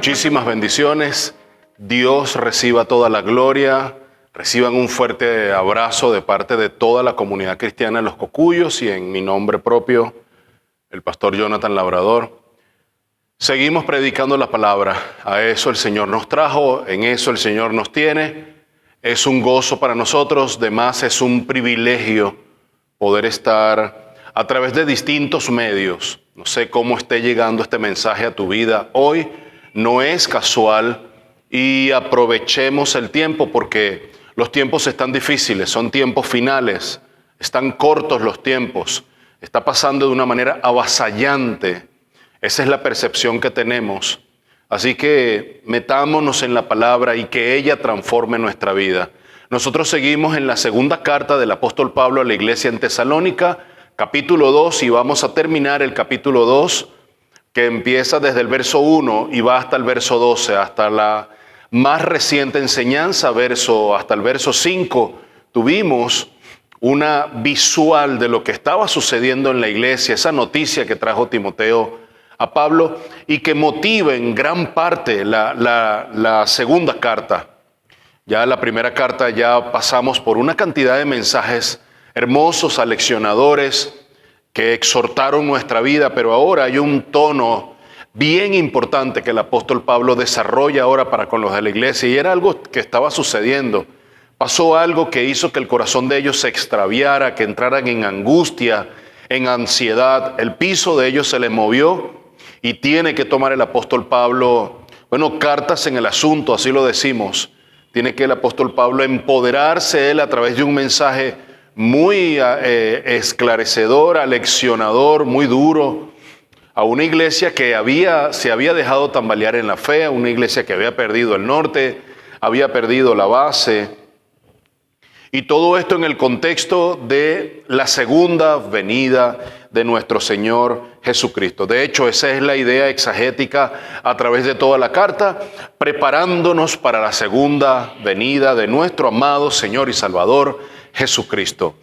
Muchísimas bendiciones. Dios reciba toda la gloria. Reciban un fuerte abrazo de parte de toda la comunidad cristiana en Los Cocuyos y en mi nombre propio, el pastor Jonathan Labrador. Seguimos predicando la palabra. A eso el Señor nos trajo, en eso el Señor nos tiene. Es un gozo para nosotros, además es un privilegio poder estar a través de distintos medios. No sé cómo esté llegando este mensaje a tu vida hoy. No es casual y aprovechemos el tiempo porque los tiempos están difíciles, son tiempos finales, están cortos los tiempos, está pasando de una manera avasallante. Esa es la percepción que tenemos. Así que metámonos en la palabra y que ella transforme nuestra vida. Nosotros seguimos en la segunda carta del apóstol Pablo a la iglesia en Tesalónica, capítulo 2, y vamos a terminar el capítulo 2, que empieza desde el verso 1 y va hasta el verso 12, hasta la más reciente enseñanza, hasta el verso 5. Tuvimos una visual de lo que estaba sucediendo en la iglesia, esa noticia que trajo Timoteo a Pablo y que motiva en gran parte la segunda carta. Ya la primera carta ya pasamos por una cantidad de mensajes hermosos, aleccionadores, que exhortaron nuestra vida, pero ahora hay un tono bien importante que el apóstol Pablo desarrolla ahora para con los de la iglesia, y era algo que estaba sucediendo. Pasó algo que hizo que el corazón de ellos se extraviara, que entraran en angustia, en ansiedad. El piso de ellos se les movió y tiene que tomar el apóstol Pablo, cartas en el asunto, así lo decimos. Tiene que el apóstol Pablo empoderarse él a través de un mensaje muy esclarecedor, aleccionador, muy duro, a una iglesia que se había dejado tambalear en la fe, a una iglesia que había perdido el norte, había perdido la base. Y todo esto en el contexto de la segunda venida de nuestro Señor Jesucristo. De hecho, esa es la idea exegética a través de toda la carta, preparándonos para la segunda venida de nuestro amado Señor y Salvador Jesucristo.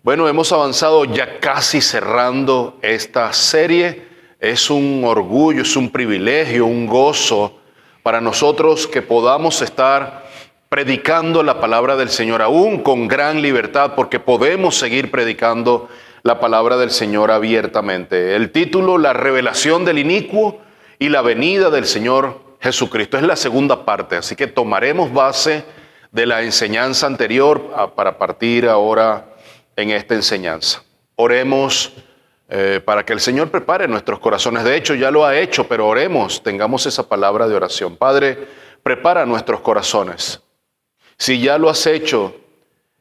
Bueno, hemos avanzado ya casi cerrando esta serie. Es un orgullo, es un privilegio, un gozo para nosotros que podamos estar predicando la palabra del Señor aún con gran libertad, porque podemos seguir predicando la palabra del Señor abiertamente. El título, La revelación del inicuo y la venida del Señor Jesucristo. Es la segunda parte, así que tomaremos base de la enseñanza anterior para partir ahora en esta enseñanza. Oremos para que el Señor prepare nuestros corazones. De hecho, ya lo ha hecho, pero oremos, tengamos esa palabra de oración. Padre, prepara nuestros corazones. Si ya lo has hecho,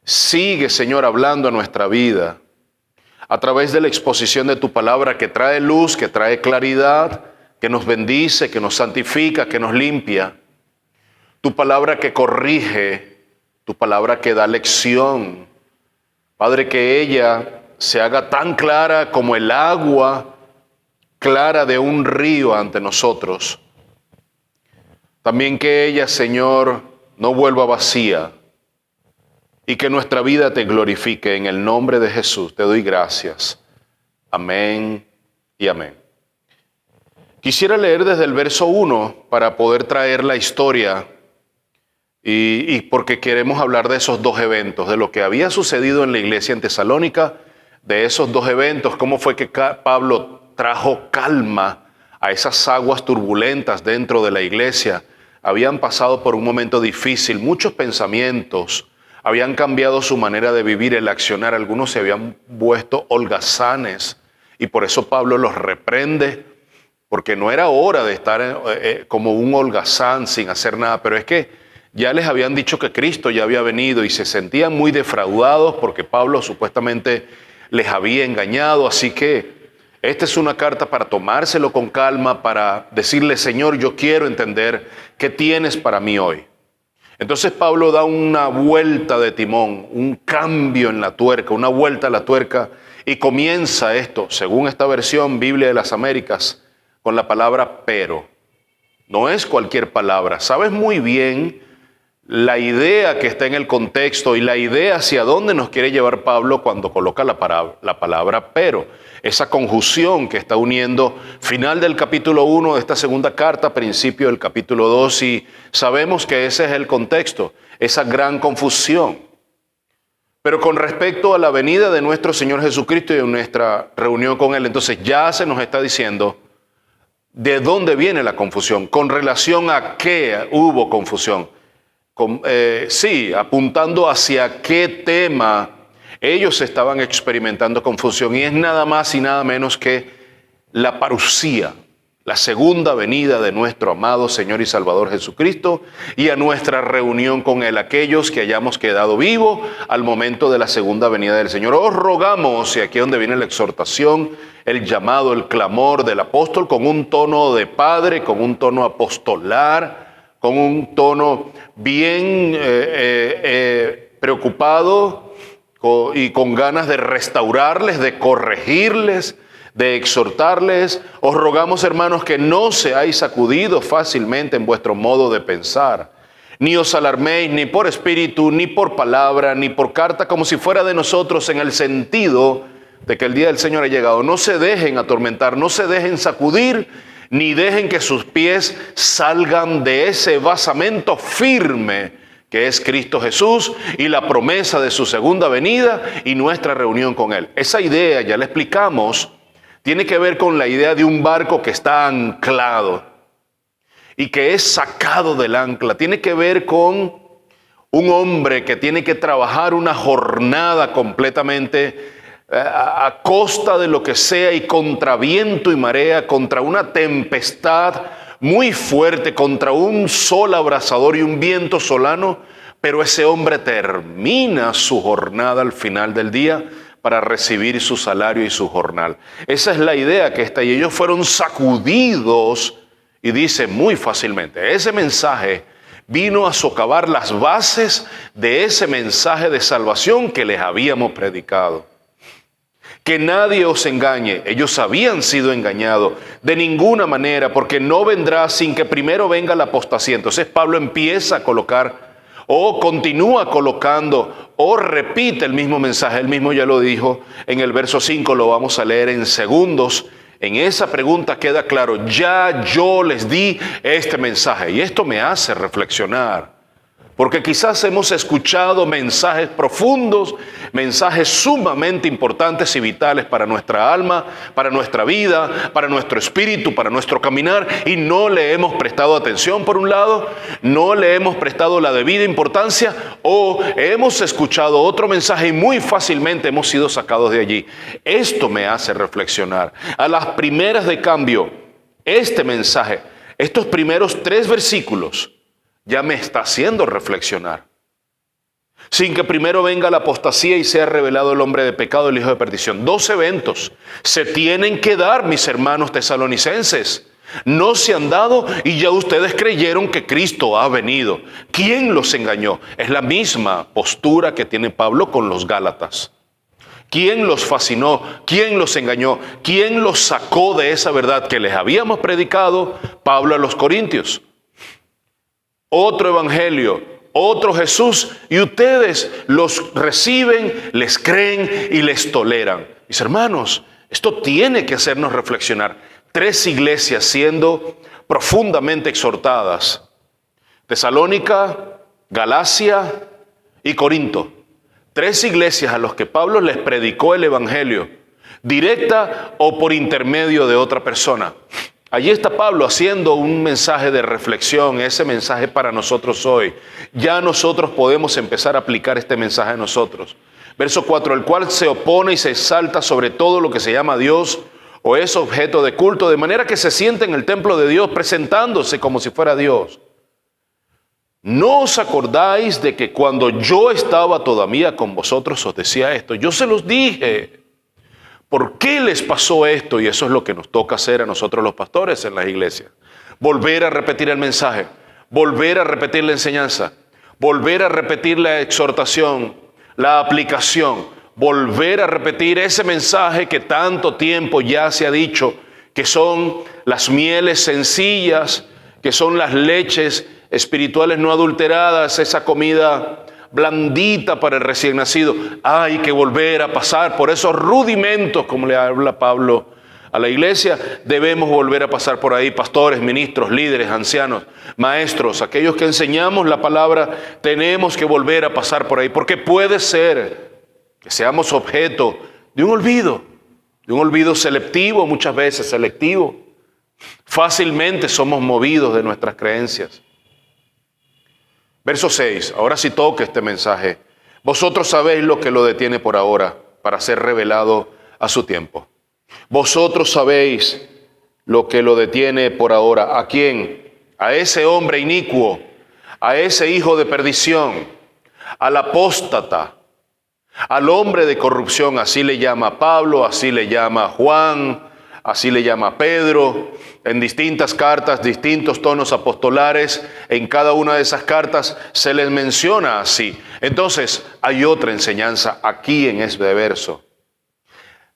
sigue, Señor, hablando a nuestra vida a través de la exposición de tu palabra que trae luz, que trae claridad, que nos bendice, que nos santifica, que nos limpia. Tu palabra que corrige, tu palabra que da lección. Padre, que ella se haga tan clara como el agua clara de un río ante nosotros. También que ella, Señor, no vuelva vacía y que nuestra vida te glorifique. En el nombre de Jesús te doy gracias. Amén y amén. Quisiera leer desde el verso 1 para poder traer la historia y porque queremos hablar de esos dos eventos, de lo que había sucedido en la iglesia en Tesalónica, de esos dos eventos, cómo fue que Pablo trajo calma a esas aguas turbulentas dentro de la iglesia. Habían pasado por un momento difícil, muchos pensamientos, habían cambiado su manera de vivir, el accionar, algunos se habían vuelto holgazanes y por eso Pablo los reprende, porque no era hora de estar como un holgazán sin hacer nada, pero es que ya les habían dicho que Cristo ya había venido y se sentían muy defraudados porque Pablo supuestamente les había engañado. Así que esta es una carta para tomárselo con calma, para decirle, Señor, yo quiero entender qué tienes para mí hoy. Entonces Pablo da una vuelta de timón, un cambio en la tuerca, una vuelta a la tuerca, y comienza esto, según esta versión, Biblia de las Américas, con la palabra pero. No es cualquier palabra. Sabes muy bien la idea que está en el contexto y la idea hacia dónde nos quiere llevar Pablo cuando coloca la palabra pero. Esa conjunción que está uniendo final del capítulo 1 de esta segunda carta, principio del capítulo 2, y sabemos que ese es el contexto, esa gran confusión. Pero con respecto a la venida de nuestro Señor Jesucristo y de nuestra reunión con Él, entonces ya se nos está diciendo de dónde viene la confusión, con relación a qué hubo confusión. Apuntando hacia qué tema ellos estaban experimentando confusión, y es nada más y nada menos que la parusía, la segunda venida de nuestro amado Señor y Salvador Jesucristo, y a nuestra reunión con Él, aquellos que hayamos quedado vivos al momento de la segunda venida del Señor. Os rogamos, y aquí es donde viene la exhortación, el llamado, el clamor del apóstol, con un tono de padre, con un tono apostolar, con un tono bien preocupado y con ganas de restaurarles, de corregirles, de exhortarles. Os rogamos, hermanos, que no seáis sacudidos fácilmente en vuestro modo de pensar, ni os alarméis ni por espíritu, ni por palabra, ni por carta, como si fuera de nosotros, en el sentido de que el día del Señor ha llegado. No se dejen atormentar, no se dejen sacudir, ni dejen que sus pies salgan de ese basamento firme que es Cristo Jesús y la promesa de su segunda venida y nuestra reunión con Él. Esa idea, ya la explicamos, tiene que ver con la idea de un barco que está anclado y que es sacado del ancla. Tiene que ver con un hombre que tiene que trabajar una jornada completamente a costa de lo que sea y contra viento y marea, contra una tempestad muy fuerte, contra un sol abrasador y un viento solano, pero ese hombre termina su jornada al final del día para recibir su salario y su jornal. Esa es la idea que está ahí. Ellos fueron sacudidos, y dice muy fácilmente, ese mensaje vino a socavar las bases de ese mensaje de salvación que les habíamos predicado. Que nadie os engañe. Ellos habían sido engañados de ninguna manera, porque no vendrá sin que primero venga la apostasía. Entonces Pablo empieza a colocar, o continúa colocando, o repite el mismo mensaje. Él mismo ya lo dijo en el verso 5, lo vamos a leer en segundos. En esa pregunta queda claro, ya yo les di este mensaje. Y esto me hace reflexionar. Porque quizás hemos escuchado mensajes profundos, mensajes sumamente importantes y vitales para nuestra alma, para nuestra vida, para nuestro espíritu, para nuestro caminar, y no le hemos prestado atención por un lado, no le hemos prestado la debida importancia, o hemos escuchado otro mensaje y muy fácilmente hemos sido sacados de allí. Esto me hace reflexionar. A las primeras de cambio, este mensaje, estos primeros 3 versículos, ya me está haciendo reflexionar. Sin que primero venga la apostasía y sea revelado el hombre de pecado, el hijo de perdición. 2 eventos se tienen que dar, mis hermanos tesalonicenses. No se han dado y ya ustedes creyeron que Cristo ha venido. ¿Quién los engañó? Es la misma postura que tiene Pablo con los Gálatas. ¿Quién los fascinó? ¿Quién los engañó? ¿Quién los sacó de esa verdad que les habíamos predicado? Pablo a los Corintios. Otro evangelio, otro Jesús, y ustedes los reciben, les creen y les toleran. Mis hermanos, esto tiene que hacernos reflexionar. 3 iglesias siendo profundamente exhortadas: Tesalónica, Galacia y Corinto. 3 iglesias a las que Pablo les predicó el evangelio, directa o por intermedio de otra persona. Allí está Pablo haciendo un mensaje de reflexión, ese mensaje para nosotros hoy. Ya nosotros podemos empezar a aplicar este mensaje a nosotros. Verso 4, el cual se opone y se exalta sobre todo lo que se llama Dios o es objeto de culto, de manera que se siente en el templo de Dios presentándose como si fuera Dios. ¿No os acordáis de que cuando yo estaba todavía con vosotros os decía esto? Yo se los dije. ¿Por qué les pasó esto? Y eso es lo que nos toca hacer a nosotros los pastores en las iglesias. Volver a repetir el mensaje, volver a repetir la enseñanza, volver a repetir la exhortación, la aplicación, volver a repetir ese mensaje que tanto tiempo ya se ha dicho, que son las mieles sencillas, que son las leches espirituales no adulteradas, esa comida blandita para el recién nacido. Hay que volver a pasar por esos rudimentos, como le habla Pablo a la iglesia. Debemos volver a pasar por ahí, pastores, ministros, líderes, ancianos, maestros, aquellos que enseñamos la palabra. Tenemos que volver a pasar por ahí, porque puede ser que seamos objeto de un olvido selectivo, muchas veces selectivo. Fácilmente somos movidos de nuestras creencias. Verso 6, ahora sí toca este mensaje. Vosotros sabéis lo que lo detiene por ahora, para ser revelado a su tiempo. Vosotros sabéis lo que lo detiene por ahora. ¿A quién? A ese hombre inicuo, a ese hijo de perdición, al apóstata, al hombre de corrupción. Así le llama Pablo, así le llama Juan, así le llama Pedro. En distintas cartas, distintos tonos apostolares, en cada una de esas cartas se les menciona así. Entonces, hay otra enseñanza aquí en este verso.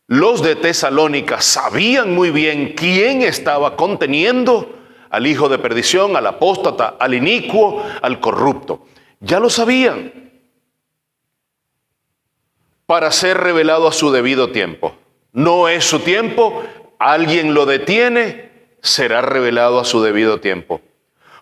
Los de Tesalónica sabían muy bien quién estaba conteniendo al hijo de perdición, al apóstata, al inicuo, al corrupto. Ya lo sabían. Para ser revelado a su debido tiempo. No es su tiempo, alguien lo detiene, será revelado a su debido tiempo.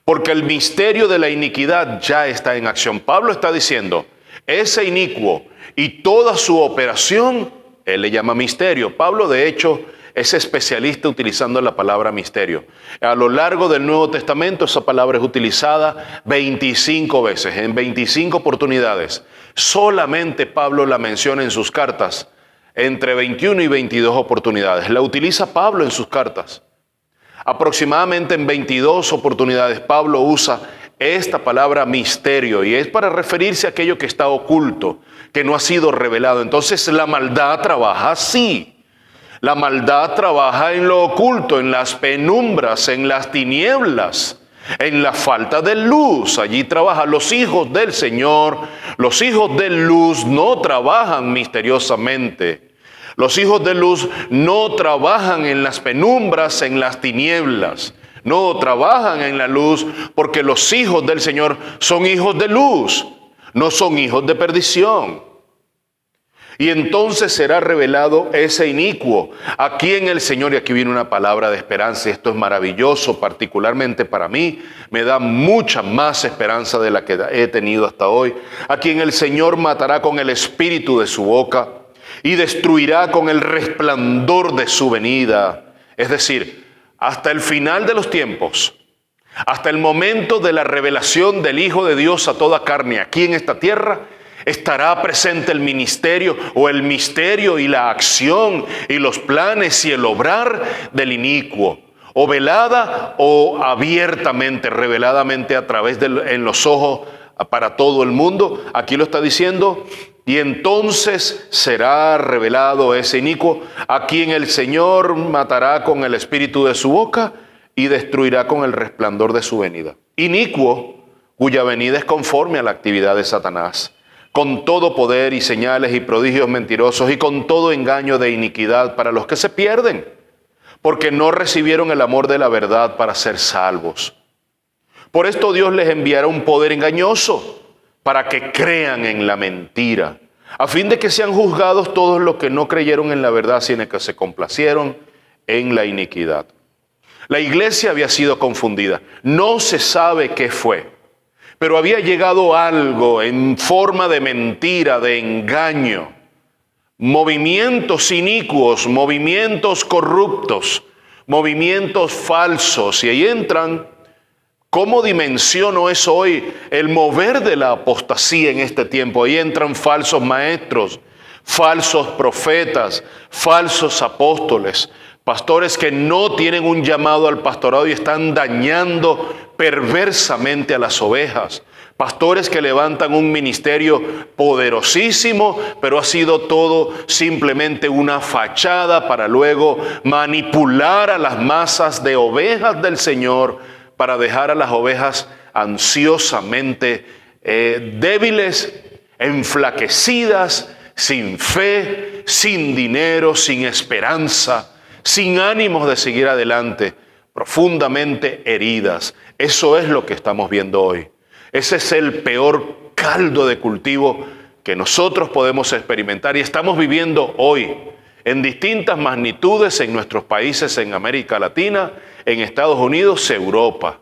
Porque el misterio de la iniquidad ya está en acción. Pablo está diciendo, ese inicuo y toda su operación, él le llama misterio. Pablo, de hecho, es especialista utilizando la palabra misterio. A lo largo del Nuevo Testamento, esa palabra es utilizada 25 veces, en 25 oportunidades. Solamente Pablo la menciona en sus cartas, entre 21 y 22 oportunidades. La utiliza Pablo en sus cartas. Aproximadamente en 22 oportunidades Pablo usa esta palabra misterio, y es para referirse a aquello que está oculto, que no ha sido revelado. Entonces la maldad trabaja así. La maldad trabaja en lo oculto, en las penumbras, en las tinieblas, en la falta de luz. Allí trabajan los hijos del Señor. Los hijos de luz no trabajan misteriosamente. Los hijos de luz no trabajan en las penumbras, en las tinieblas. No trabajan en la luz, porque los hijos del Señor son hijos de luz, no son hijos de perdición. Y entonces será revelado ese inicuo, a quien el Señor, y aquí viene una palabra de esperanza, y esto es maravilloso, particularmente para mí, me da mucha más esperanza de la que he tenido hasta hoy, a quien el Señor matará con el espíritu de su boca y destruirá con el resplandor de su venida. Es decir, hasta el final de los tiempos, hasta el momento de la revelación del Hijo de Dios a toda carne aquí en esta tierra, estará presente el ministerio o el misterio y la acción y los planes y el obrar del inicuo, o velada o abiertamente, reveladamente a través en los ojos para todo el mundo. Aquí lo está diciendo. Y entonces será revelado ese inicuo, a quien el Señor matará con el espíritu de su boca y destruirá con el resplandor de su venida. Inicuo, cuya venida es conforme a la actividad de Satanás, con todo poder y señales y prodigios mentirosos y con todo engaño de iniquidad para los que se pierden, porque no recibieron el amor de la verdad para ser salvos. Por esto Dios les enviará un poder engañoso, para que crean en la mentira, a fin de que sean juzgados todos los que no creyeron en la verdad, sino que se complacieron en la iniquidad. La iglesia había sido confundida. No se sabe qué fue, pero había llegado algo en forma de mentira, de engaño. Movimientos inicuos, movimientos corruptos, movimientos falsos. Y ahí entran. ¿Cómo dimensiono eso hoy? El mover de la apostasía en este tiempo. Ahí entran falsos maestros, falsos profetas, falsos apóstoles, pastores que no tienen un llamado al pastorado y están dañando perversamente a las ovejas. Pastores que levantan un ministerio poderosísimo, pero ha sido todo simplemente una fachada para luego manipular a las masas de ovejas del Señor, para dejar a las ovejas ansiosamente débiles, enflaquecidas, sin fe, sin dinero, sin esperanza, sin ánimos de seguir adelante, profundamente heridas. Eso es lo que estamos viendo hoy. Ese es el peor caldo de cultivo que nosotros podemos experimentar y estamos viviendo hoy en distintas magnitudes en nuestros países, en América Latina, en Estados Unidos, Europa.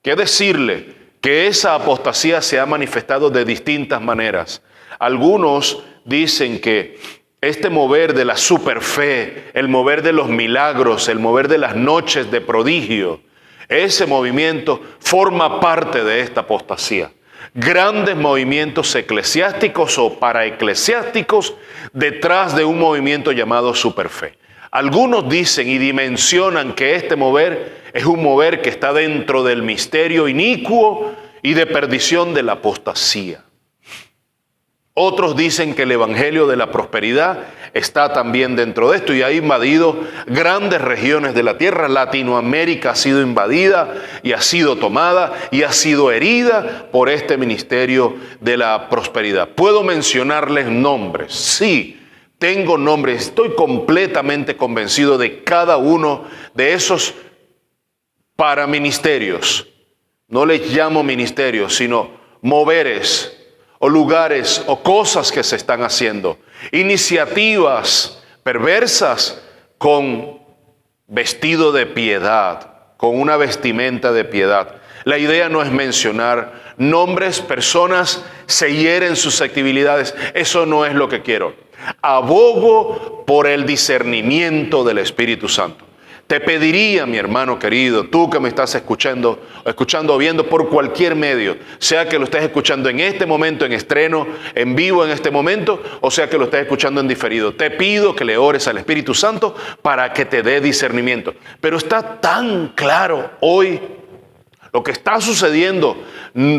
¿Qué decirle? Que esa apostasía se ha manifestado de distintas maneras. Algunos dicen que este mover de la superfe, el mover de los milagros, el mover de las noches de prodigio, ese movimiento forma parte de esta apostasía. Grandes movimientos eclesiásticos o paraeclesiásticos detrás de un movimiento llamado superfe. Algunos dicen y dimensionan que este mover es un mover que está dentro del misterio inicuo y de perdición de la apostasía. Otros dicen que el evangelio de la prosperidad está también dentro de esto y ha invadido grandes regiones de la tierra. Latinoamérica ha sido invadida y ha sido tomada y ha sido herida por este ministerio de la prosperidad. ¿Puedo mencionarles nombres? Sí, tengo nombres. Estoy completamente convencido de cada uno de esos paraministerios. No les llamo ministerios, sino moveres o lugares o cosas que se están haciendo, iniciativas perversas con vestido de piedad, con una vestimenta de piedad. La idea no es mencionar nombres, personas, se hieren susceptibilidades, eso no es lo que quiero. Abogo por el discernimiento del Espíritu Santo. Te pediría, mi hermano querido, tú que me estás escuchando o viendo por cualquier medio, sea que lo estés escuchando en este momento, en estreno, en vivo en este momento, o sea que lo estés escuchando en diferido. Te pido que le ores al Espíritu Santo para que te dé discernimiento. Pero está tan claro hoy lo que está sucediendo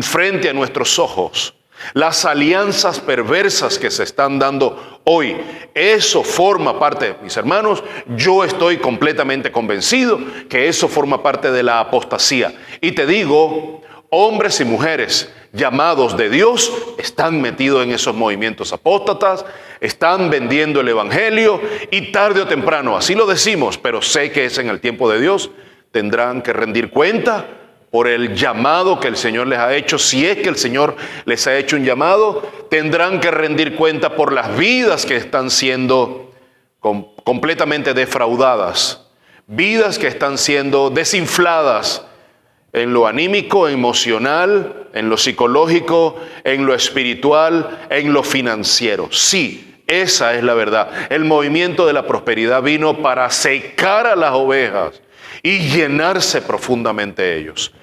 frente a nuestros ojos. Las alianzas perversas que se están dando hoy, eso forma parte, mis hermanos, yo estoy completamente convencido que eso forma parte de la apostasía. Y te digo, hombres y mujeres llamados de Dios están metidos en esos movimientos apóstatas, están vendiendo el evangelio y tarde o temprano, así lo decimos, pero sé que es en el tiempo de Dios, tendrán que rendir cuenta por el llamado que el Señor les ha hecho. Si es que el Señor les ha hecho un llamado, tendrán que rendir cuenta por las vidas que están siendo completamente defraudadas, vidas que están siendo desinfladas en lo anímico, emocional, en lo psicológico, en lo espiritual, en lo financiero. Sí, esa es la verdad. El movimiento de la prosperidad vino para secar a las ovejas y llenarse profundamente ellos.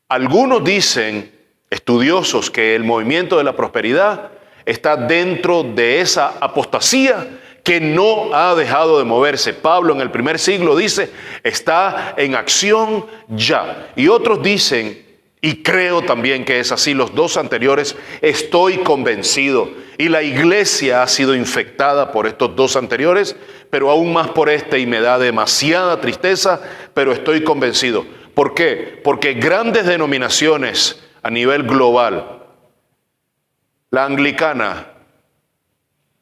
Algunos dicen, estudiosos, que el movimiento de la prosperidad está dentro de esa apostasía que no ha dejado de moverse. Pablo en el primer siglo dice, está en acción ya. Y otros dicen, y creo también que es así, los dos anteriores, estoy convencido. Y la iglesia ha sido infectada por estos dos anteriores, pero aún más por este, y me da demasiada tristeza, pero estoy convencido. ¿Por qué? Porque grandes denominaciones a nivel global, la anglicana,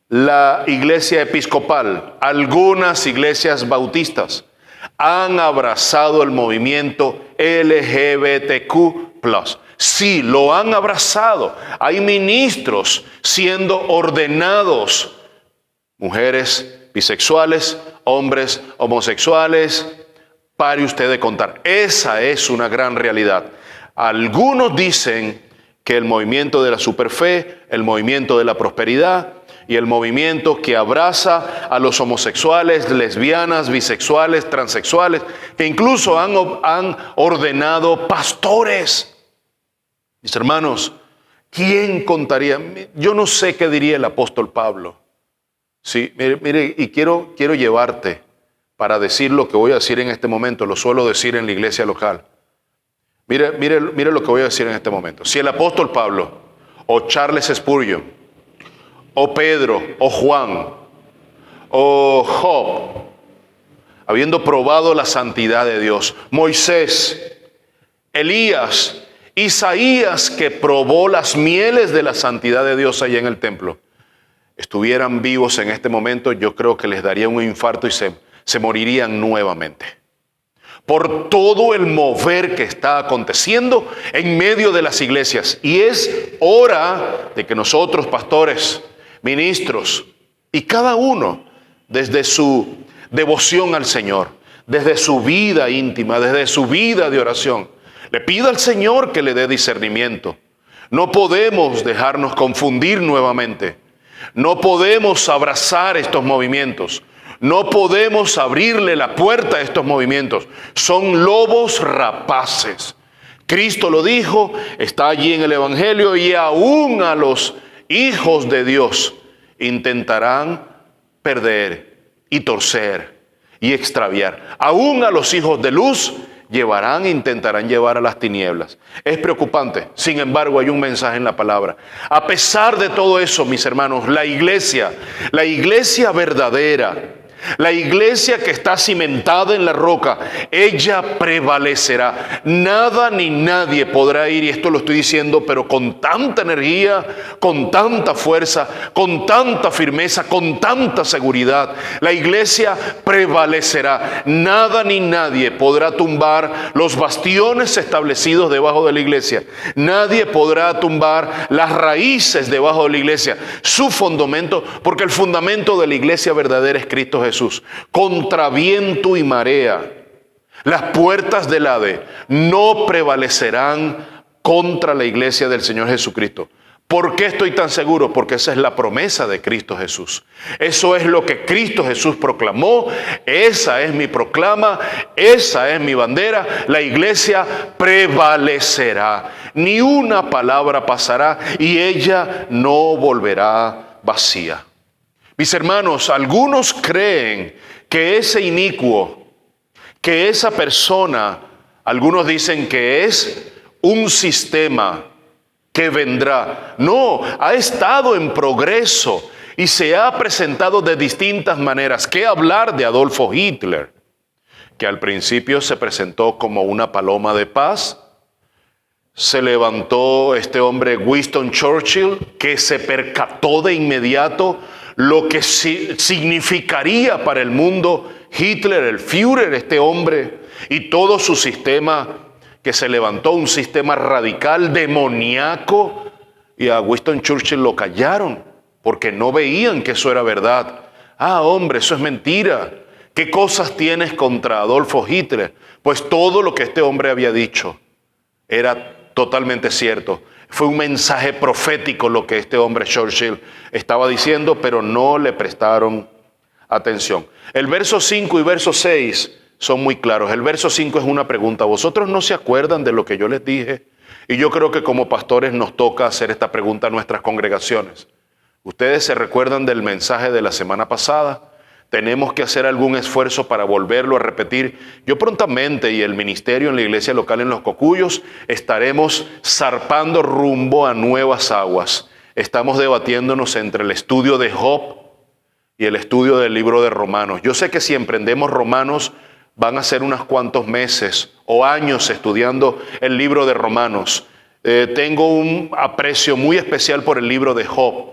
la iglesia episcopal, algunas iglesias bautistas, han abrazado el movimiento LGBTQ+. Sí, lo han abrazado. Hay ministros siendo ordenados, mujeres bisexuales, hombres homosexuales. Pare usted de contar. Esa es una gran realidad. Algunos dicen que el movimiento de la superfe, el movimiento de la prosperidad y el movimiento que abraza a los homosexuales, lesbianas, bisexuales, transexuales, que incluso han ordenado pastores. Mis hermanos, ¿quién contaría? Yo no sé qué diría el apóstol Pablo. Sí, mire, y quiero llevarte para decir lo que voy a decir en este momento. Lo suelo decir en la iglesia local. Mire lo que voy a decir en este momento. Si el apóstol Pablo, o Charles Spurgeon, o Pedro, o Juan, o Job, habiendo probado la santidad de Dios, Moisés, Elías, Isaías, que probó las mieles de la santidad de Dios allá en el templo, estuvieran vivos en este momento, yo creo que les daría un infarto y se morirían nuevamente. por todo el mover que está aconteciendo en medio de las iglesias. Y es hora de que nosotros, pastores, ministros, y cada uno, desde su devoción al Señor, desde su vida íntima, desde su vida de oración, le pida al Señor que le dé discernimiento. No podemos dejarnos confundir nuevamente. No podemos abrazar estos movimientos. No podemos abrirle la puerta a estos movimientos. Son lobos rapaces. Cristo lo dijo, está allí en el Evangelio, y aún a los hijos de Dios intentarán perder y torcer y extraviar. Aún a los hijos de luz intentarán llevar a las tinieblas. Es preocupante. Sin embargo, hay un mensaje en la palabra. A pesar de todo eso, mis hermanos, la iglesia verdadera, la iglesia que está cimentada en la roca, ella prevalecerá. Nada ni nadie podrá ir, y esto lo estoy diciendo, pero con tanta energía, con tanta fuerza, con tanta firmeza, con tanta seguridad. La iglesia prevalecerá. Nada ni nadie podrá tumbar los bastiones establecidos debajo de la iglesia. Nadie podrá tumbar las raíces debajo de la iglesia, su fundamento, porque el fundamento de la iglesia verdadera es Cristo Jesús. Contra viento y marea, las puertas del Hades no prevalecerán contra la iglesia del Señor Jesucristo. ¿Por qué estoy tan seguro? Porque esa es la promesa de Cristo Jesús. Eso es lo que Cristo Jesús proclamó. Esa es mi proclama, esa es mi bandera. La iglesia prevalecerá. Ni una palabra pasará y ella no volverá vacía. Mis hermanos, algunos creen que ese inicuo, que esa persona, algunos dicen que es un sistema que vendrá. No, ha estado en progreso y se ha presentado de distintas maneras. ¿Qué hablar de Adolfo Hitler? Que al principio se presentó como una paloma de paz. Se levantó este hombre Winston Churchill, que se percató de inmediato lo que significaría para el mundo Hitler, el Führer, este hombre, y todo su sistema que se levantó, un sistema radical, demoníaco, y a Winston Churchill lo callaron porque no veían que eso era verdad. Ah, hombre, eso es mentira. ¿Qué cosas tienes contra Adolfo Hitler? Pues todo lo que este hombre había dicho era totalmente cierto. Fue un mensaje profético lo que este hombre Churchill estaba diciendo, pero no le prestaron atención. El verso 5 y verso 6 son muy claros. El verso 5 es una pregunta. ¿Vosotros no se acuerdan de lo que yo les dije? Y yo creo que como pastores nos toca hacer esta pregunta a nuestras congregaciones. ¿Ustedes se recuerdan del mensaje de la semana pasada? Tenemos que hacer algún esfuerzo para volverlo a repetir. Yo prontamente y el ministerio en la iglesia local en Los Cocuyos estaremos zarpando rumbo a nuevas aguas. Estamos debatiéndonos entre el estudio de Job y el estudio del libro de Romanos. Yo sé que si emprendemos Romanos van a ser unos cuantos meses o años estudiando el libro de Romanos. Tengo un aprecio muy especial por el libro de Job.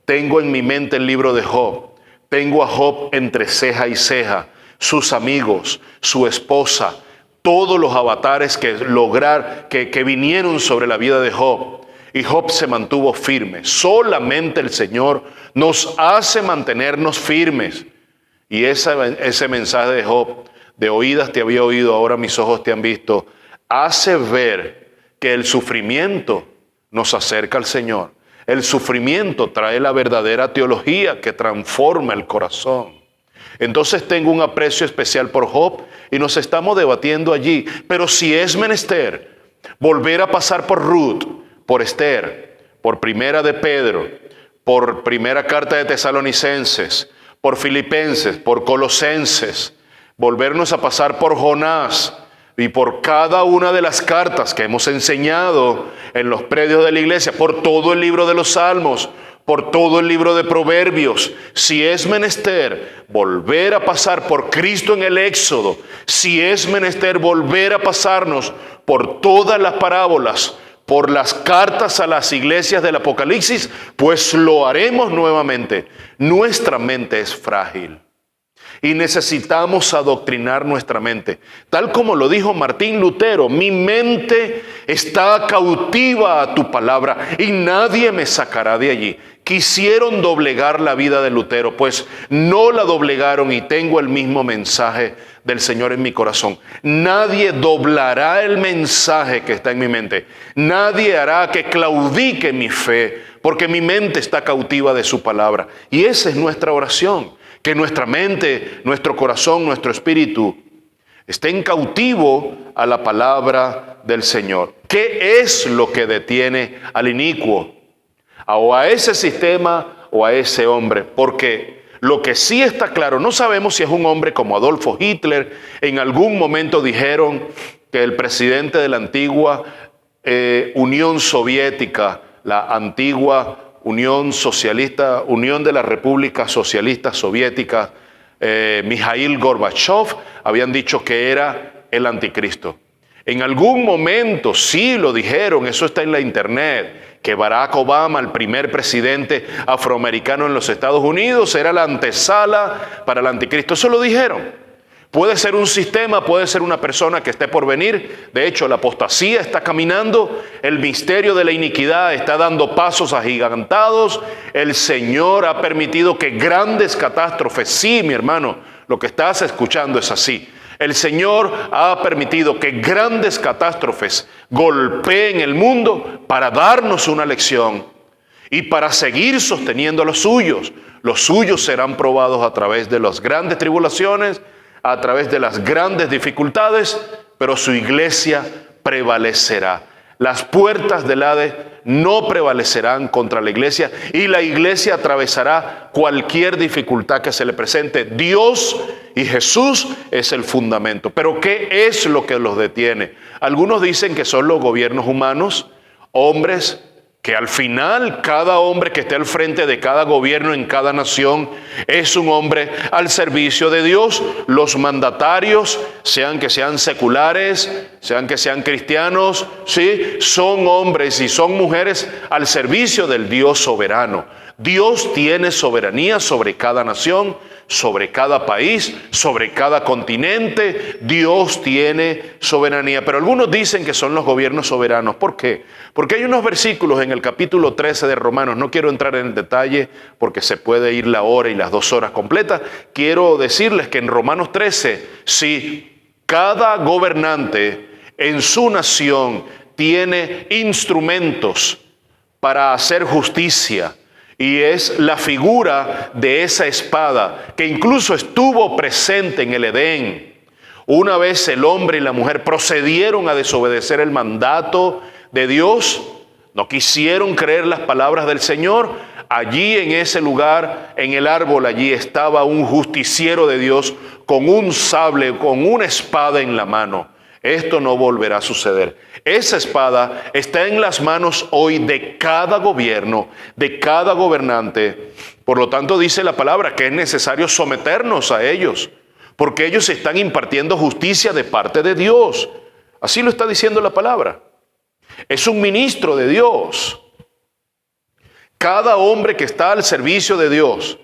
Tengo en mi mente el libro de Job. Tengo a Job entre ceja y ceja, sus amigos, su esposa, todos los avatares que vinieron sobre la vida de Job. Y Job se mantuvo firme. Solamente el Señor nos hace mantenernos firmes. Y ese mensaje de Job, de oídas te había oído, ahora mis ojos te han visto, hace ver que el sufrimiento nos acerca al Señor. El sufrimiento trae la verdadera teología que transforma el corazón. Entonces tengo un aprecio especial por Job y nos estamos debatiendo allí. Pero si es menester volver a pasar por Ruth, por Esther, por Primera de Pedro, por Primera Carta de Tesalonicenses, por Filipenses, por Colosenses, volvernos a pasar por Jonás, y por cada una de las cartas que hemos enseñado en los predios de la iglesia, por todo el libro de los Salmos, por todo el libro de Proverbios, si es menester volver a pasar por Cristo en el Éxodo, si es menester volver a pasarnos por todas las parábolas, por las cartas a las iglesias del Apocalipsis, pues lo haremos nuevamente. Nuestra mente es frágil. Y necesitamos adoctrinar nuestra mente. Tal como lo dijo Martín Lutero, mi mente está cautiva a tu palabra y nadie me sacará de allí. Quisieron doblegar la vida de Lutero, pues no la doblegaron y tengo el mismo mensaje del Señor en mi corazón. Nadie doblará el mensaje que está en mi mente. Nadie hará que claudique mi fe, porque mi mente está cautiva de su palabra. Y esa es nuestra oración. Que nuestra mente, nuestro corazón, nuestro espíritu estén cautivo a la palabra del Señor. ¿Qué es lo que detiene al inicuo? O a ese sistema o a ese hombre. Porque lo que sí está claro, no sabemos si es un hombre como Adolfo Hitler. En algún momento dijeron que el presidente de la antigua Unión Soviética, la antigua Unión Socialista, Unión de las Repúblicas Socialistas Soviéticas, Mikhail Gorbachev, habían dicho que era el anticristo. En algún momento sí lo dijeron, eso está en la internet, que Barack Obama, el primer presidente afroamericano en los Estados Unidos, era la antesala para el anticristo. Eso lo dijeron. Puede ser un sistema, puede ser una persona que esté por venir. De hecho, la apostasía está caminando, el misterio de la iniquidad está dando pasos agigantados. El Señor ha permitido que grandes catástrofes, sí, mi hermano, lo que estás escuchando es así. El Señor ha permitido que grandes catástrofes golpeen el mundo para darnos una lección y para seguir sosteniendo a los suyos. Los suyos serán probados a través de las grandes tribulaciones, a través de las grandes dificultades, pero su iglesia prevalecerá. Las puertas del Hades no prevalecerán contra la iglesia y la iglesia atravesará cualquier dificultad que se le presente. Dios y Jesús es el fundamento. Pero ¿qué es lo que los detiene? Algunos dicen que son los gobiernos humanos, hombres que al final cada hombre que esté al frente de cada gobierno en cada nación es un hombre al servicio de Dios. Los mandatarios, sean que sean seculares, sean que sean cristianos, ¿sí? Son hombres y son mujeres al servicio del Dios soberano. Dios tiene soberanía sobre cada nación, sobre cada país, sobre cada continente. Dios tiene soberanía. Pero algunos dicen que son los gobiernos soberanos. ¿Por qué? Porque hay unos versículos en el capítulo 13 de Romanos. No quiero entrar en el detalle porque se puede ir la hora y las 2 horas completas. Quiero decirles que en Romanos 13, si cada gobernante en su nación tiene instrumentos para hacer justicia, y es la figura de esa espada que incluso estuvo presente en el Edén. Una vez el hombre y la mujer procedieron a desobedecer el mandato de Dios, no quisieron creer las palabras del Señor. Allí en ese lugar, en el árbol, allí estaba un justiciero de Dios con un sable, con una espada en la mano. Esto no volverá a suceder. Esa espada está en las manos hoy de cada gobierno, de cada gobernante. Por lo tanto, dice la palabra que es necesario someternos a ellos, porque ellos están impartiendo justicia de parte de Dios. Así lo está diciendo la palabra. Es un ministro de Dios. Cada hombre que está al servicio de Dios,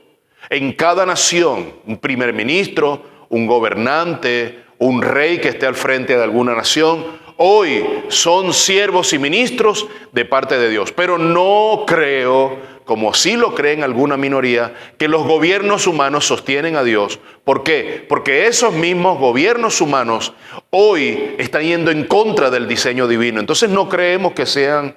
en cada nación, un primer ministro, un gobernante, un rey que esté al frente de alguna nación, hoy son siervos y ministros de parte de Dios. Pero no creo, como sí lo creen alguna minoría, que los gobiernos humanos sostienen a Dios. ¿Por qué? Porque esos mismos gobiernos humanos hoy están yendo en contra del diseño divino. Entonces no creemos que sean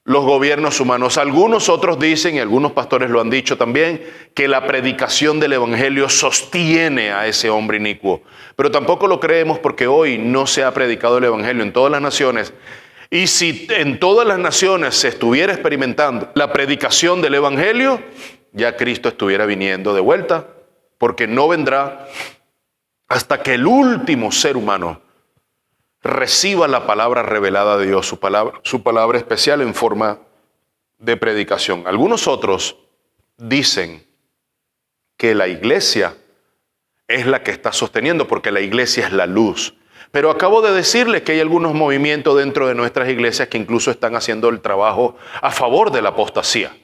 los gobiernos humanos. Algunos otros dicen, y algunos pastores lo han dicho también, que la predicación del evangelio sostiene a ese hombre inicuo. Pero tampoco lo creemos porque hoy no se ha predicado el evangelio en todas las naciones. Y si en todas las naciones se estuviera experimentando la predicación del evangelio, ya Cristo estuviera viniendo de vuelta, porque no vendrá hasta que el último ser humano reciba la palabra revelada de Dios, su palabra especial en forma de predicación. Algunos otros dicen que la iglesia es la que está sosteniendo, porque la iglesia es la luz. Pero acabo de decirles que hay algunos movimientos dentro de nuestras iglesias que incluso están haciendo el trabajo a favor de la apostasía.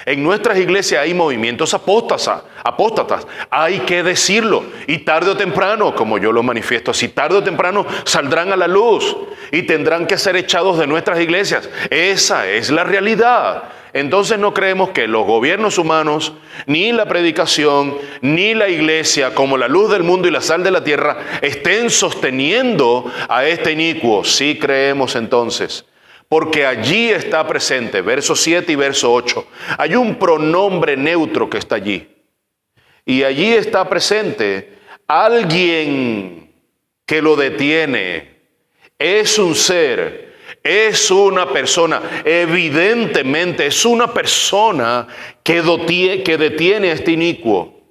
En nuestras iglesias hay movimientos apóstatas, hay que decirlo. Y tarde o temprano, como yo lo manifiesto así, tarde o temprano saldrán a la luz y tendrán que ser echados de nuestras iglesias. Esa es la realidad. Entonces no creemos que los gobiernos humanos, ni la predicación, ni la iglesia, como la luz del mundo y la sal de la tierra, estén sosteniendo a este inicuo. Sí creemos entonces, porque allí está presente, verso 7 y verso 8, hay un pronombre neutro que está allí. Y allí está presente alguien que lo detiene. Es un ser, es una persona, evidentemente es una persona que detiene a este inicuo.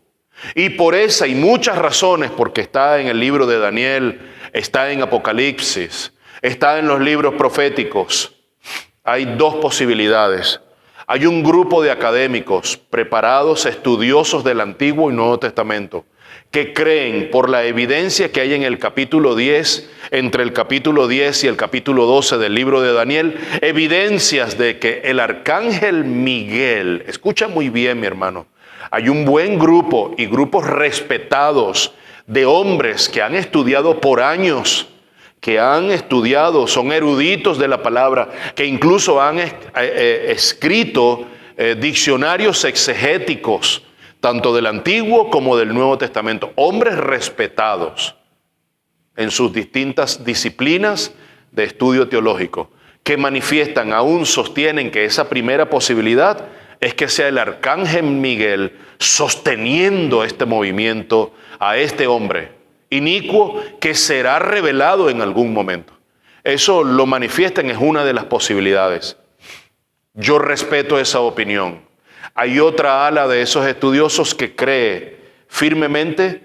Y por esa y muchas razones, porque está en el libro de Daniel, está en Apocalipsis, está en los libros proféticos, hay dos posibilidades. Hay un grupo de académicos preparados, estudiosos del Antiguo y Nuevo Testamento, que creen por la evidencia que hay en el capítulo 10, entre el capítulo 10 y el capítulo 12 del libro de Daniel, evidencias de que el arcángel Miguel, escucha muy bien mi hermano, hay un buen grupo y grupos respetados de hombres que han estudiado por años, que han estudiado, son eruditos de la palabra, que incluso han escrito diccionarios exegéticos, tanto del Antiguo como del Nuevo Testamento. Hombres respetados en sus distintas disciplinas de estudio teológico, que manifiestan, aún sostienen que esa primera posibilidad es que sea el arcángel Miguel sosteniendo este movimiento a este hombre inicuo que será revelado en algún momento. Eso lo manifiestan, es una de las posibilidades. Yo respeto esa opinión. Hay otra ala de esos estudiosos que cree firmemente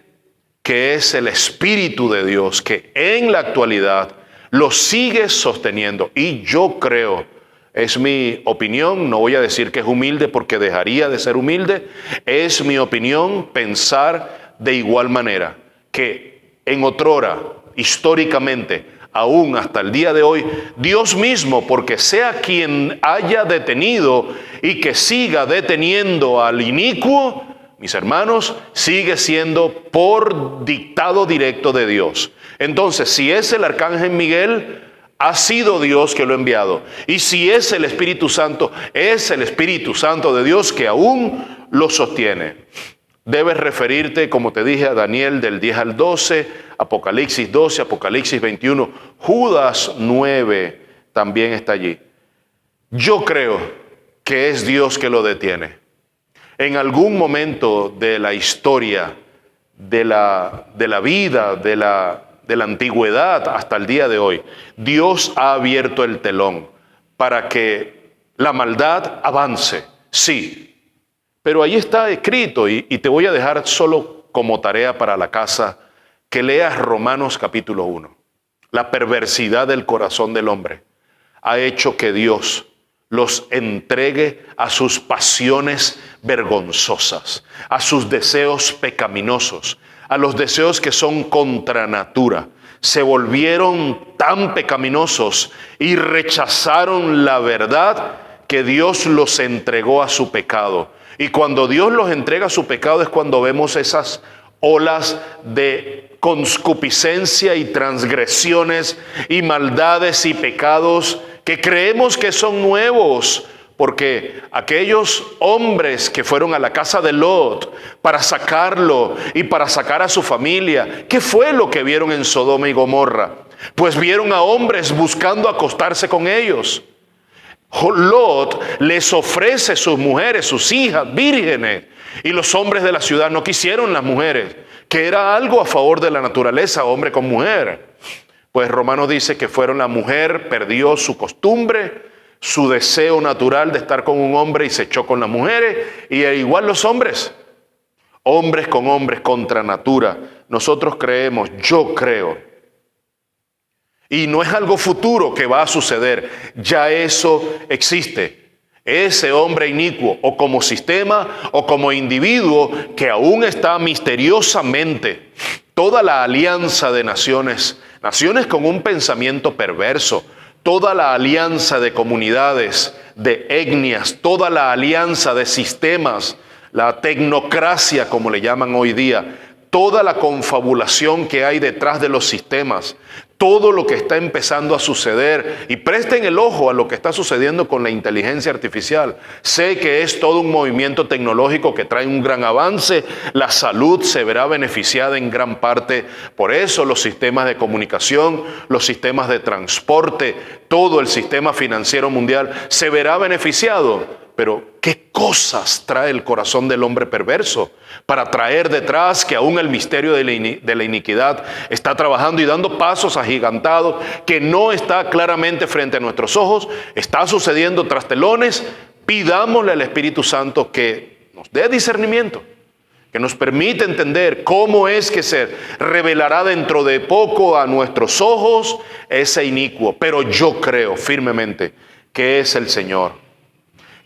que es el Espíritu de Dios que en la actualidad lo sigue sosteniendo. Y yo creo, es mi opinión, no voy a decir que es humilde porque dejaría de ser humilde, es mi opinión pensar de igual manera que en otrora, históricamente, aún hasta el día de hoy, Dios mismo, porque sea quien haya detenido y que siga deteniendo al inicuo, mis hermanos, sigue siendo por dictado directo de Dios. Entonces, si es el arcángel Miguel, ha sido Dios que lo ha enviado. Y si es el Espíritu Santo, es el Espíritu Santo de Dios que aún lo sostiene. Debes referirte, como te dije, a Daniel del 10 al 12, Apocalipsis 12, Apocalipsis 21, Judas 9 también está allí. Yo creo que es Dios que lo detiene. En algún momento de la historia, de la vida, de la antigüedad hasta el día de hoy, Dios ha abierto el telón para que la maldad avance, sí. Pero ahí está escrito y te voy a dejar solo como tarea para la casa que leas Romanos capítulo 1. La perversidad del corazón del hombre ha hecho que Dios los entregue a sus pasiones vergonzosas, a sus deseos pecaminosos, a los deseos que son contra natura. Se volvieron tan pecaminosos y rechazaron la verdad que Dios los entregó a su pecado. Y cuando Dios los entrega a su pecado es cuando vemos esas olas de concupiscencia y transgresiones y maldades y pecados que creemos que son nuevos, porque aquellos hombres que fueron a la casa de Lot para sacarlo y para sacar a su familia, ¿qué fue lo que vieron en Sodoma y Gomorra? Pues vieron a hombres buscando acostarse con ellos. Lot les ofrece sus mujeres, sus hijas, vírgenes, y los hombres de la ciudad no quisieron las mujeres, que era algo a favor de la naturaleza, hombre con mujer. Pues Romanos dice que la mujer perdió su costumbre, su deseo natural de estar con un hombre y se echó con las mujeres, y igual los hombres con hombres contra natura. Nosotros creemos, yo creo, y no es algo futuro que va a suceder, ya eso existe. Ese hombre inicuo, o como sistema, o como individuo, que aún está misteriosamente, toda la alianza de naciones con un pensamiento perverso, toda la alianza de comunidades, de etnias, toda la alianza de sistemas, la tecnocracia como le llaman hoy día, toda la confabulación que hay detrás de los sistemas, todo lo que está empezando a suceder, y presten el ojo a lo que está sucediendo con la inteligencia artificial. Sé que es todo un movimiento tecnológico que trae un gran avance, la salud se verá beneficiada en gran parte por eso, los sistemas de comunicación, los sistemas de transporte, todo el sistema financiero mundial se verá beneficiado. Pero ¿qué cosas trae el corazón del hombre perverso para traer detrás que aún el misterio de la iniquidad está trabajando y dando pasos agigantados que no está claramente frente a nuestros ojos? Está sucediendo tras telones. Pidámosle al Espíritu Santo que nos dé discernimiento, que nos permita entender cómo es que se revelará dentro de poco a nuestros ojos ese inicuo. Pero yo creo firmemente que es el Señor.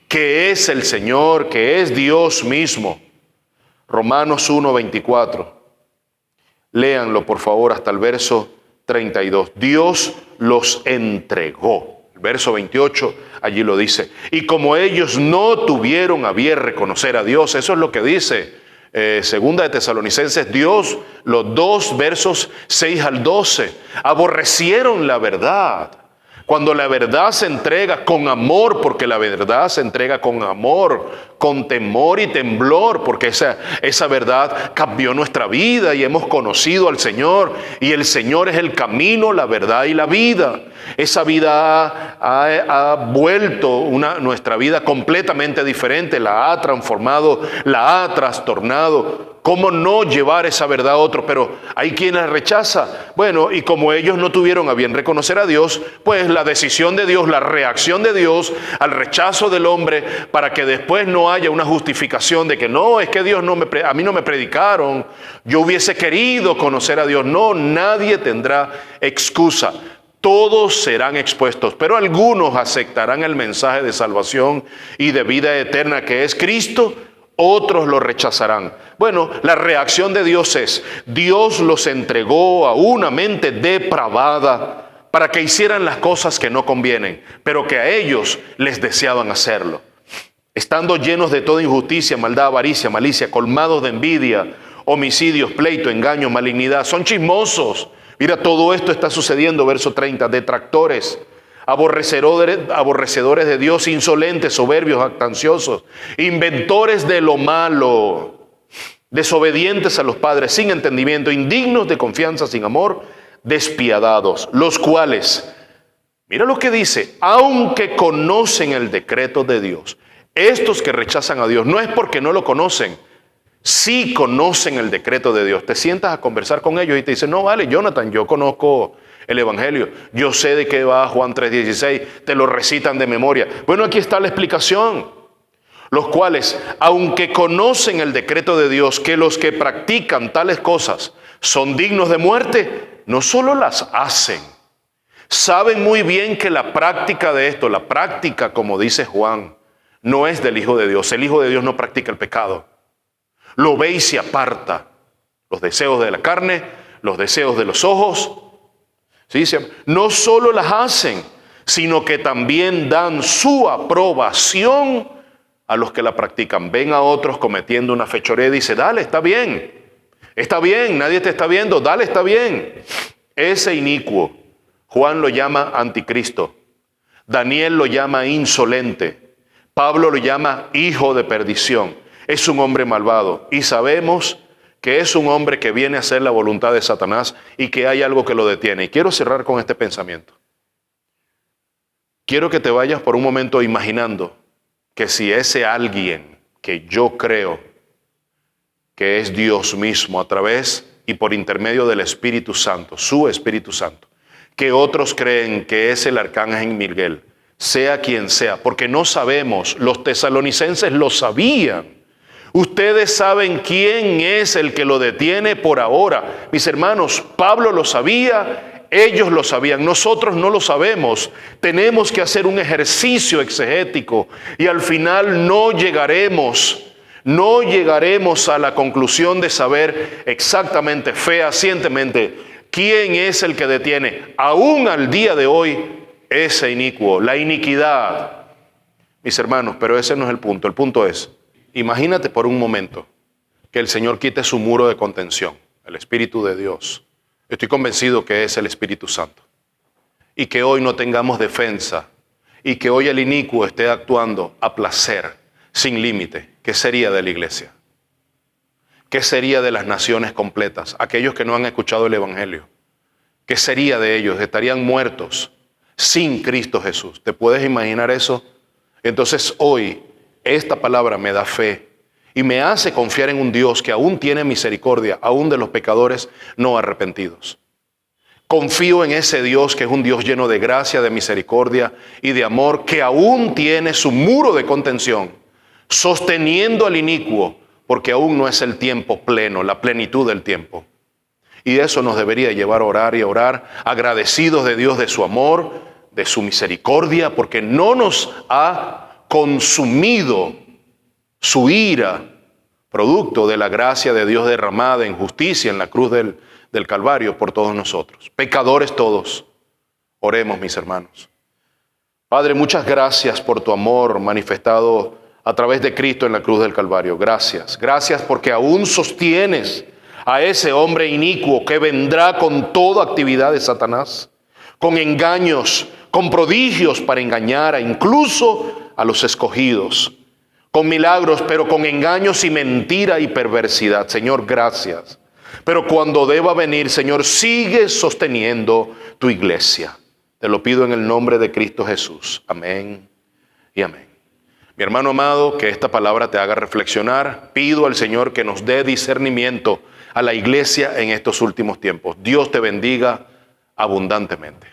Que es el Señor, que es Dios mismo. Romanos 1:24. Léanlo por favor hasta el verso 32. Dios los entregó. El verso 28 allí lo dice. Y como ellos no tuvieron a bien reconocer a Dios, eso es lo que dice Segunda de Tesalonicenses, Dios, los dos versos 6 al 12, aborrecieron la verdad. Cuando la verdad se entrega con amor, porque la verdad se entrega con amor, con temor y temblor, porque esa verdad cambió nuestra vida y hemos conocido al Señor. Y el Señor es el camino, la verdad y la vida. Esa vida ha vuelto nuestra vida completamente diferente, la ha transformado, la ha trastornado. ¿Cómo no llevar esa verdad a otro? Pero hay quienes rechaza. Bueno, y como ellos no tuvieron a bien reconocer a Dios, pues la decisión de Dios, la reacción de Dios al rechazo del hombre, para que después no haya una justificación de que no, es que Dios a mí no me predicaron, yo hubiese querido conocer a Dios. No, nadie tendrá excusa. Todos serán expuestos, pero algunos aceptarán el mensaje de salvación y de vida eterna que es Cristo. Otros lo rechazarán. Bueno, la reacción de Dios es, Dios los entregó a una mente depravada para que hicieran las cosas que no convienen, pero que a ellos les deseaban hacerlo. Estando llenos de toda injusticia, maldad, avaricia, malicia, colmados de envidia, homicidios, pleito, engaño, malignidad, son chismosos. Mira, todo esto está sucediendo, verso 30, detractores, aborrecedores de Dios, insolentes, soberbios, jactanciosos, inventores de lo malo, desobedientes a los padres, sin entendimiento, indignos de confianza, sin amor, despiadados, los cuales, mira lo que dice, aunque conocen el decreto de Dios. Estos que rechazan a Dios no es porque no lo conocen, sí conocen el decreto de Dios. Te sientas a conversar con ellos y te dicen, no vale, Jonathan, yo conozco el Evangelio, yo sé de qué va Juan 3:16, te lo recitan de memoria. Bueno, aquí está la explicación. Los cuales, aunque conocen el decreto de Dios, que los que practican tales cosas son dignos de muerte, no solo las hacen, saben muy bien que la práctica de esto, la práctica, como dice Juan, no es del Hijo de Dios. El Hijo de Dios no practica el pecado. Lo ve y se aparta. Los deseos de la carne, los deseos de los ojos. ¿Sí? No solo las hacen, sino que también dan su aprobación a los que la practican. Ven a otros cometiendo una fechoría y dice, dale, está bien, nadie te está viendo, dale, está bien. Ese inicuo, Juan lo llama anticristo, Daniel lo llama insolente, Pablo lo llama hijo de perdición. Es un hombre malvado y sabemos que es un hombre que viene a hacer la voluntad de Satanás y que hay algo que lo detiene. Y quiero cerrar con este pensamiento. Quiero que te vayas por un momento imaginando que si ese alguien que yo creo que es Dios mismo a través y por intermedio del Espíritu Santo, su Espíritu Santo, que otros creen que es el arcángel Miguel, sea quien sea, porque no sabemos, los tesalonicenses lo sabían. Ustedes saben quién es el que lo detiene por ahora. Mis hermanos, Pablo lo sabía, ellos lo sabían, nosotros no lo sabemos. Tenemos que hacer un ejercicio exegético y al final no llegaremos a la conclusión de saber exactamente, fehacientemente, quién es el que detiene, aún al día de hoy, ese inicuo, la iniquidad. Mis hermanos, pero ese no es el punto. El punto es, imagínate por un momento que el Señor quite su muro de contención, el Espíritu de Dios. Estoy convencido que es el Espíritu Santo. Y que hoy no tengamos defensa y que hoy el inicuo esté actuando a placer, sin límite. ¿Qué sería de la iglesia? ¿Qué sería de las naciones completas? Aquellos que no han escuchado el Evangelio. ¿Qué sería de ellos? Estarían muertos sin Cristo Jesús. ¿Te puedes imaginar eso? Entonces hoy esta palabra me da fe y me hace confiar en un Dios que aún tiene misericordia, aún de los pecadores no arrepentidos. Confío en ese Dios que es un Dios lleno de gracia, de misericordia y de amor, que aún tiene su muro de contención, sosteniendo al inicuo, porque aún no es el tiempo pleno, la plenitud del tiempo. Y eso nos debería llevar a orar y a orar, agradecidos de Dios, de su amor, de su misericordia, porque no nos ha consumido su ira, producto de la gracia de Dios derramada en justicia en la cruz del Calvario por todos nosotros. Pecadores todos. Oremos, mis hermanos. Padre, muchas gracias por tu amor manifestado a través de Cristo en la cruz del Calvario. Gracias. Gracias porque aún sostienes a ese hombre inicuo que vendrá con toda actividad de Satanás, con engaños, con prodigios para engañar incluso a los escogidos, con milagros, pero con engaños y mentira y perversidad. Señor, gracias. Pero cuando deba venir, Señor, sigue sosteniendo tu iglesia. Te lo pido en el nombre de Cristo Jesús. Amén y amén. Mi hermano amado, que esta palabra te haga reflexionar. Pido al Señor que nos dé discernimiento a la iglesia en estos últimos tiempos. Dios te bendiga abundantemente.